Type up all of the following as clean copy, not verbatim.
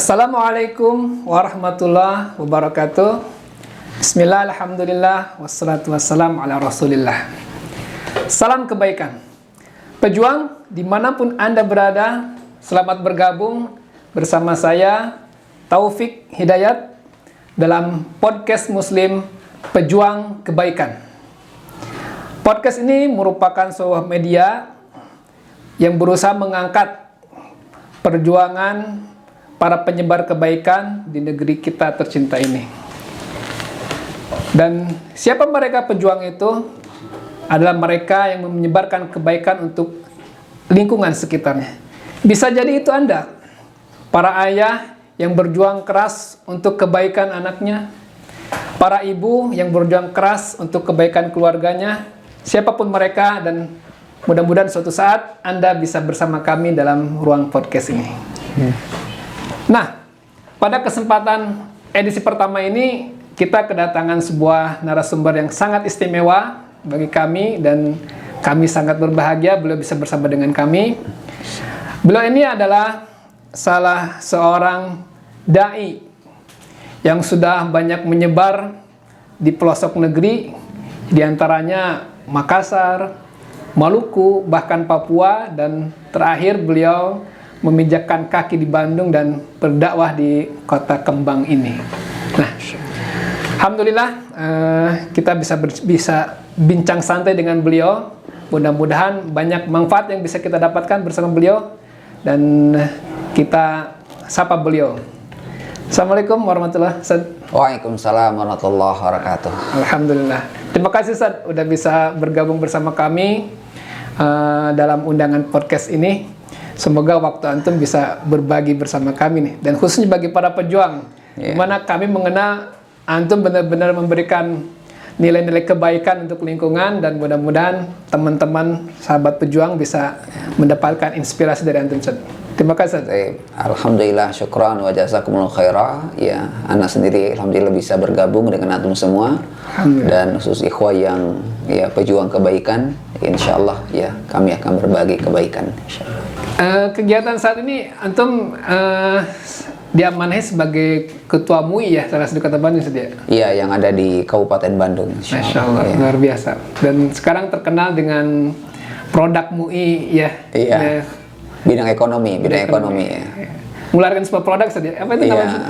Assalamualaikum warahmatullahi wabarakatuh. Bismillah, alhamdulillah, wassalatu wassalamu ala rasulillah. Salam kebaikan. Pejuang, dimanapun Anda berada, selamat bergabung bersama saya, Taufik Hidayat, dalam podcast Muslim Pejuang Kebaikan. Podcast ini merupakan sebuah media yang berusaha mengangkat perjuangan para penyebar kebaikan di negeri kita tercinta ini. Dan siapa mereka pejuang itu? Adalah mereka yang menyebarkan kebaikan untuk lingkungan sekitarnya. Bisa jadi itu Anda, para ayah yang berjuang keras untuk kebaikan anaknya, para ibu yang berjuang keras untuk kebaikan keluarganya, siapapun mereka, dan mudah-mudahan suatu saat Anda bisa bersama kami dalam ruang podcast ini. Nah, pada kesempatan edisi pertama ini, kita kedatangan sebuah narasumber yang sangat istimewa bagi kami, dan kami sangat berbahagia beliau bisa bersama dengan kami. Beliau ini adalah salah seorang da'i yang sudah banyak menyebar di pelosok negeri, diantaranya Makassar, Maluku, bahkan Papua, dan terakhir beliau memijakkan kaki di Bandung dan berdakwah di kota Kembang ini. Nah, alhamdulillah kita bisa bincang santai dengan beliau. Mudah-mudahan banyak manfaat yang bisa kita dapatkan bersama beliau, dan kita sapa beliau. Assalamualaikum warahmatullahi wabarakatuh. Waalaikumsalam warahmatullahi wabarakatuh. Alhamdulillah. Terima kasih Ustaz udah bisa bergabung bersama kami dalam undangan podcast ini. Semoga waktu antum bisa berbagi bersama kami nih, dan khususnya bagi para pejuang, dimana kami mengenal antum benar-benar memberikan nilai-nilai kebaikan untuk lingkungan, dan mudah-mudahan teman-teman sahabat pejuang bisa mendapatkan inspirasi dari antum. Terima kasih. Alhamdulillah, syukran wa jazakumullah khairah. Ya, anak sendiri alhamdulillah bisa bergabung dengan antum semua, dan khusus ikhwah yang pejuang kebaikan. Insyaallah ya kami akan berbagi kebaikan. Kegiatan saat ini antum diamanahi sebagai ketua MUI ya, salah satu kota Bandung saja. Iya, yang ada di Kabupaten Bandung. Masya Allah, ya. Luar biasa. Dan sekarang terkenal dengan produk MUI ya. Iya. Bidang ekonomi ya. Mengeluarkan sebuah produk saja. Apa itu namanya?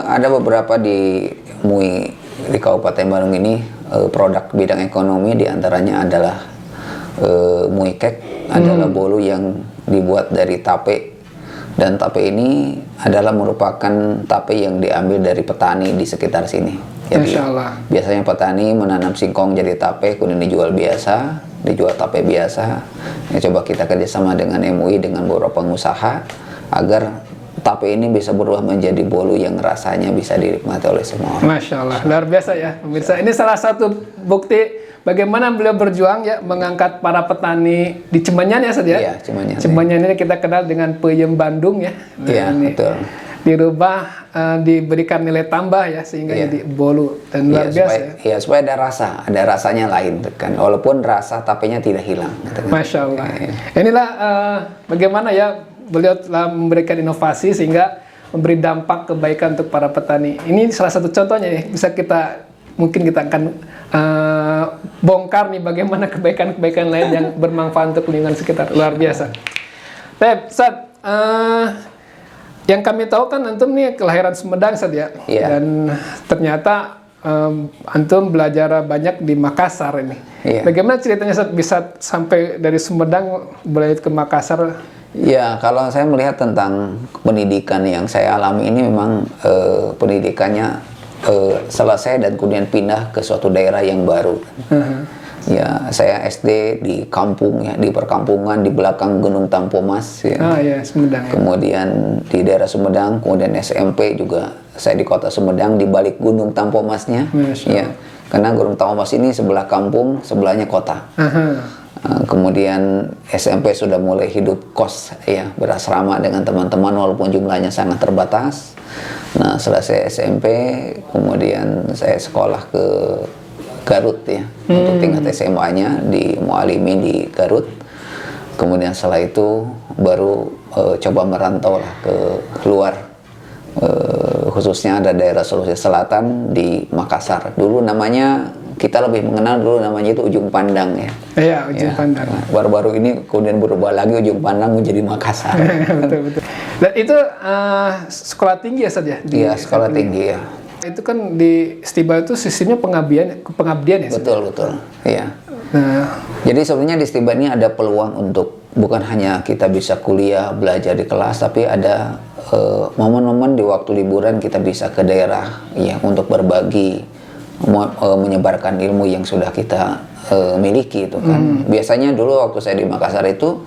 Ada beberapa di MUI di Kabupaten Bandung ini produk bidang ekonomi, diantaranya adalah MUI Cake, adalah bolu yang dibuat dari tape, dan tape ini adalah merupakan tape yang diambil dari petani di sekitar sini. Jadi biasanya petani menanam singkong jadi tape, kemudian dijual tape biasa. Ya, coba kita kerjasama dengan MUI dengan beberapa pengusaha agar tape ini bisa berubah menjadi bolu yang rasanya bisa dinikmati oleh semua orang. Masya Allah, luar biasa ya pemirsa. Ini salah satu bukti bagaimana beliau berjuang ya, mengangkat para petani di Cimanyan ya Ustaz ya. Iya, Cimanyan ini kita kenal dengan peyem Bandung ya. Iya, betul. Dirubah, diberikan nilai tambah ya, sehingga jadi bolu, dan luar biasa ya. Supaya ada rasanya lain kan, walaupun rasa tapenya tidak hilang. Masya Allah. Inilah bagaimana ya beliau telah memberikan inovasi sehingga memberi dampak kebaikan untuk para petani. Ini salah satu contohnya ya, mungkin kita akan bongkar nih bagaimana kebaikan-kebaikan lain yang bermanfaat untuk lingkungan sekitar. Luar biasa. Ustaz, yang kami tahu kan antum nih kelahiran Sumedang Ustaz ya. Dan ternyata antum belajar banyak di Makassar ini. Bagaimana ceritanya Ustaz bisa sampai dari Sumedang belajar ke Makassar? Ya, kalau saya melihat tentang pendidikan yang saya alami ini, memang pendidikannya selesai dan kemudian pindah ke suatu daerah yang baru. Ya, saya SD di kampung ya, di perkampungan di belakang Gunung Tampomas ya. Sumedang. Kemudian di daerah Sumedang, kemudian SMP juga saya di kota Sumedang di balik Gunung Tampomasnya. Ya. Karena Gunung Tampomas ini sebelah kampung, sebelahnya kota. Kemudian SMP sudah mulai hidup kos ya, berasrama dengan teman-teman walaupun jumlahnya sangat terbatas. Nah, selesai SMP kemudian saya sekolah ke Garut ya, untuk tingkat SMA-nya di Mualimin di Garut. Kemudian setelah itu baru coba merantau lah ke luar khususnya ada daerah Sulawesi Selatan di Makassar. Dulu namanya, kita lebih mengenal dulu namanya itu Ujung Pandang ya. Iya, Ujung Pandang. Nah, baru-baru ini kemudian berubah lagi Ujung Pandang menjadi Makassar. Betul. Dan itu sekolah tinggi ya, Ustaz ya? Iya, sekolah tinggi ya. Itu kan di Stiba itu sistemnya pengabdian ya? Betul. Iya. Nah, Jadi sebenarnya di Stiba ini ada peluang untuk bukan hanya kita bisa kuliah, belajar di kelas, tapi ada momen-momen di waktu liburan kita bisa ke daerah ya untuk berbagi, menyebarkan ilmu yang sudah kita miliki itu kan. Biasanya dulu waktu saya di Makassar itu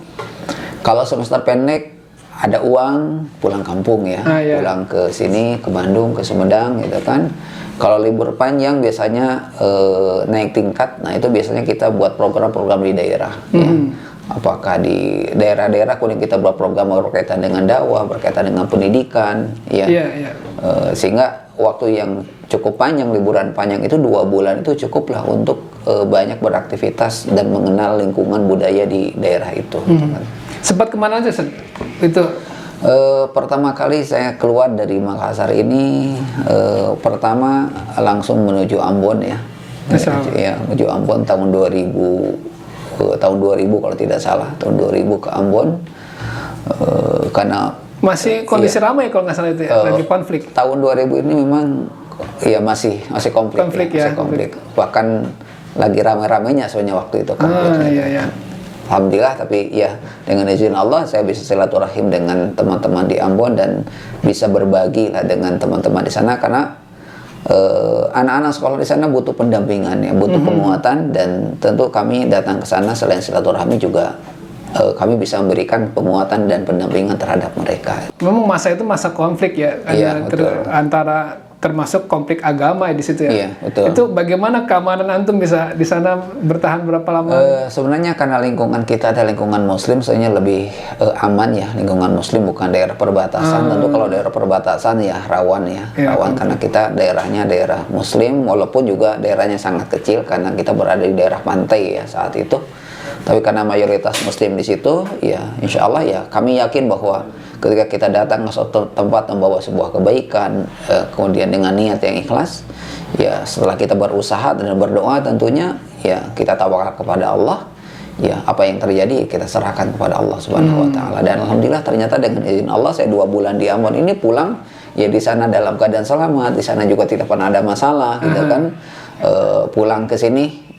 kalau semester pendek ada uang pulang kampung ya, iya. pulang ke sini, ke Bandung, ke Sumedang gitu kan. Kalau libur panjang biasanya naik tingkat, nah itu biasanya kita buat program-program di daerah ya. Apakah di daerah-daerah kemudian kita buat program berkaitan dengan dakwah, berkaitan dengan pendidikan ya. Sehingga waktu yang cukup panjang, liburan panjang itu 2 bulan itu cukuplah untuk banyak beraktivitas dan mengenal lingkungan budaya di daerah itu. sempat kemana aja, Ustaz? Itu Pertama kali saya keluar dari Makassar ini, pertama langsung menuju Ambon ya. Ya, menuju Ambon tahun 2000 kalau tidak salah, tahun 2000 ke Ambon. Karena masih kondisi ramai kalau nggak salah itu ya, lagi konflik. Tahun 2000 ini memang ya masih konflik ya, masih konflik. Bahkan lagi ramai-ramainya soalnya waktu itu konflik. Iya. Alhamdulillah, tapi ya dengan izin Allah saya bisa silaturahim dengan teman-teman di Ambon dan bisa berbagi lah dengan teman-teman di sana, karena anak-anak sekolah di sana butuh pendampingan ya, butuh penguatan, dan tentu kami datang ke sana selain silaturahmi juga kami bisa memberikan penguatan dan pendampingan terhadap mereka. Memang masa itu masa konflik ya, Iya, antara termasuk konflik agama ya di situ ya. Iya, betul. Itu bagaimana keamanan antum bisa di sana bertahan berapa lama? Sebenarnya karena lingkungan kita ada lingkungan Muslim, soalnya lebih aman ya, lingkungan Muslim, bukan daerah perbatasan. Tentu kalau daerah perbatasan ya rawan ya, rawan karena kita daerahnya daerah Muslim, walaupun juga daerahnya sangat kecil karena kita berada di daerah pantai ya saat itu. Tapi karena mayoritas Muslim di situ, ya insya Allah ya kami yakin bahwa ketika kita datang ke suatu tempat membawa sebuah kebaikan, kemudian dengan niat yang ikhlas, ya setelah kita berusaha dan berdoa tentunya ya kita tawakal kepada Allah, ya apa yang terjadi kita serahkan kepada Allah Subhanahu Wa Taala. Dan alhamdulillah ternyata dengan izin Allah saya 2 bulan di Ambon ini pulang ya di sana dalam keadaan selamat, di sana juga tidak pernah ada masalah, gitu kan. Pulang ke sini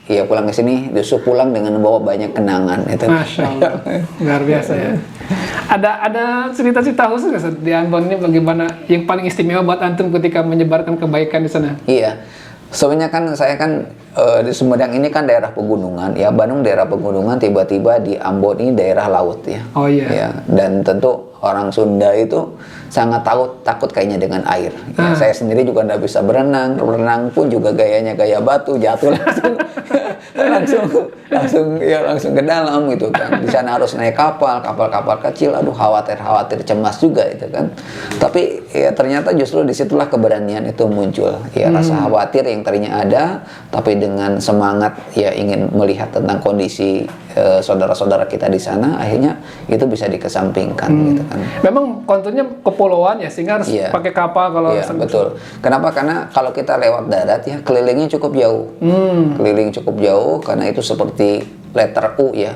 justru pulang dengan membawa banyak kenangan itu. Masya Allah, luar biasa ya. Ada cerita-cerita khusus nggak, Ustaz, di Ambon ini bagaimana yang paling istimewa buat antum ketika menyebarkan kebaikan di sana? Iya, sebenarnya kan saya kan di Sumedang ini kan daerah pegunungan ya, Bandung daerah pegunungan, tiba-tiba di Ambon ini daerah laut ya. Oh iya. Ya, dan tentu orang Sunda itu sangat takut kayaknya dengan air. Ya, saya sendiri juga nggak bisa berenang pun juga gayanya gaya batu, jatuh langsung ke dalam gitu kan. Di sana harus naik kapal kecil, aduh khawatir cemas juga itu kan. Tapi ya ternyata justru disitulah keberanian itu muncul. Ya rasa khawatir yang tadinya ada, tapi dengan semangat ya ingin melihat tentang kondisi saudara-saudara kita di sana, akhirnya itu bisa dikesampingkan gitu kan. Memang konturnya kepulauan ya, sehingga harus pakai kapal kalau betul. Kenapa? Karena kalau kita lewat darat ya kelilingnya cukup jauh. Keliling cukup jauh karena itu seperti letter U ya.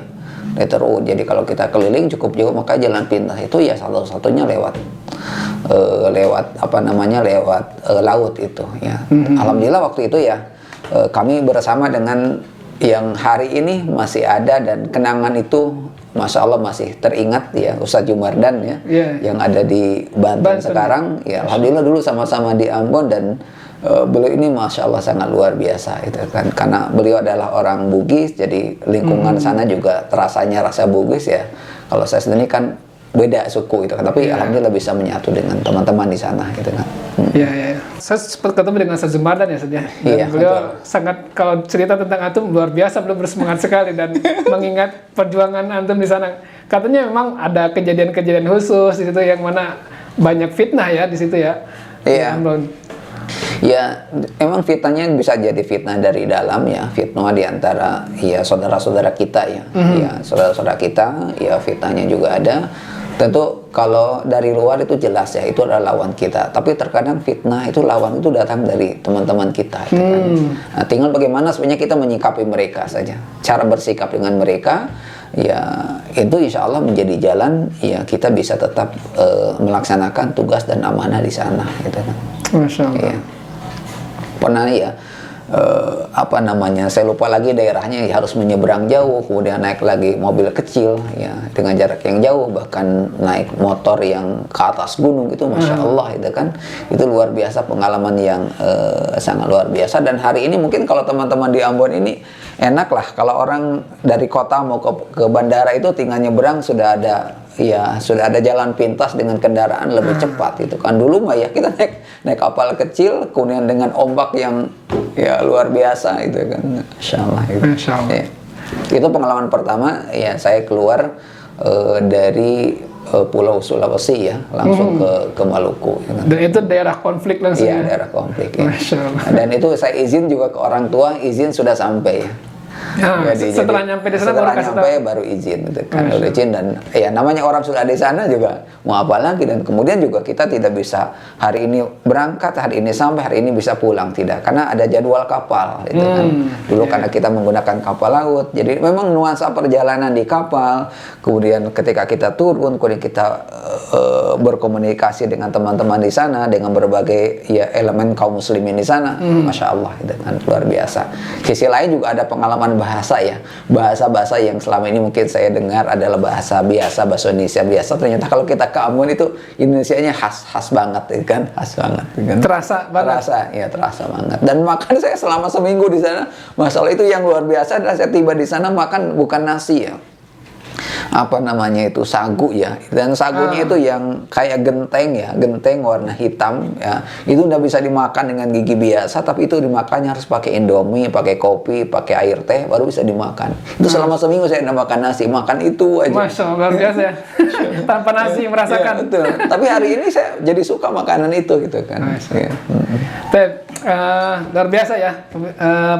Letter U. Jadi kalau kita keliling cukup jauh, maka jalan pintas itu ya satu-satunya lewat laut itu ya. Alhamdulillah waktu itu ya kami bersama dengan yang hari ini masih ada, dan kenangan itu Masya Allah masih teringat ya, Ustadz Jumardan ya, yang ada di Banten sekarang ya. Alhamdulillah dulu sama-sama di Ambon, dan beliau ini Masya Allah sangat luar biasa itu kan, karena beliau adalah orang Bugis, jadi lingkungan sana juga terasanya rasa Bugis ya. Kalau saya sendiri kan beda suku itu kan, tapi alhamdulillah bisa menyatu dengan teman-teman di sana gitu kan. Iya. Saya sempat ketemu dengan Ustadz Jumardan ya, Ustadz. Iya, beliau betul. sangat, kalau cerita tentang antum luar biasa, beliau bersemangat sekali dan mengingat perjuangan antum di sana. Katanya memang ada kejadian-kejadian khusus di situ yang mana banyak fitnah ya di situ ya. Iya. Ya, emang fitnahnya bisa jadi fitnah dari dalam ya, fitnah di antara ya saudara-saudara kita ya. Ya, saudara-saudara kita ya fitnahnya juga ada. Tentu kalau dari luar itu jelas ya, itu adalah lawan kita. Tapi terkadang fitnah itu lawan itu datang dari teman-teman kita. Gitu kan. Nah, tinggal bagaimana sebenarnya kita menyikapi mereka saja. Cara bersikap dengan mereka, ya itu insya Allah menjadi jalan ya kita bisa tetap melaksanakan tugas dan amanah di sana. Gitu kan. Masya Allah. Ya. Pernah ya. Apa namanya, saya lupa lagi daerahnya, ya, harus menyeberang jauh, kemudian naik lagi mobil kecil ya dengan jarak yang jauh, bahkan naik motor yang ke atas gunung itu Masya Allah itu kan, itu luar biasa, pengalaman yang sangat luar biasa. Dan hari ini mungkin kalau teman-teman di Ambon ini enak lah, kalau orang dari kota mau ke bandara itu tinggal nyeberang sudah ada jalan pintas dengan kendaraan lebih cepat itu kan. Dulu mah ya kita naik kapal kecil kemudian dengan ombak yang ya luar biasa itu kan. Masya Allah itu. Masya Allah. Ya. Itu pengalaman pertama ya, saya keluar dari Pulau Sulawesi ya, langsung ke Maluku ya kan. Dan itu daerah konflik langsung. Iya, ya? daerah konflik ya. Masya Allah. Dan itu saya izin juga ke orang tua, izin sudah sampai ya. Nah, setelah nyampe di sana setelah baru kasih nyampe tahu. baru izin gitu kan, baru izin. Dan ya namanya orang sudah di sana juga mau apa lagi, dan kemudian juga kita tidak bisa hari ini berangkat, hari ini sampai, hari ini bisa pulang, tidak, karena ada jadwal kapal gitu kan. Dulu karena kita menggunakan kapal laut, jadi memang nuansa perjalanan di kapal, kemudian ketika kita turun, kemudian kita berkomunikasi dengan teman-teman di sana, dengan berbagai ya elemen kaum muslimin di sana, Masya Allah gitu kan, luar biasa. Sisi lain juga ada pengalaman bahasa ya, bahasa-bahasa yang selama ini mungkin saya dengar adalah bahasa biasa, bahasa Indonesia biasa, ternyata kalau kita ke Ambon itu Indonesianya khas banget ya kan, khas banget ya kan? Terasa banget. Dan makan saya selama seminggu di sana, masalah itu yang luar biasa adalah saya tiba di sana makan bukan nasi ya, apa namanya itu, sagu ya, dan sagunya itu yang kayak genteng warna hitam ya, itu udah bisa dimakan dengan gigi biasa, tapi itu dimakannya harus pakai Indomie, pakai kopi, pakai air teh baru bisa dimakan. Itu selama seminggu saya tidak makan nasi, makan itu aja. Masya Allah, luar biasa ya. Tanpa nasi merasakan. Ya, betul. Tapi hari ini saya jadi suka makanan itu gitu kan. Ya. Luar biasa ya,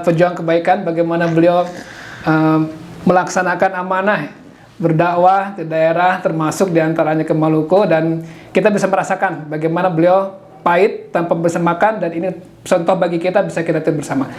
pejuang kebaikan, bagaimana beliau melaksanakan amanah berdakwah di daerah, termasuk diantaranya ke Maluku, dan kita bisa merasakan bagaimana beliau pahit tanpa bisa makan, dan ini contoh bagi kita, bisa kita tiru bersama.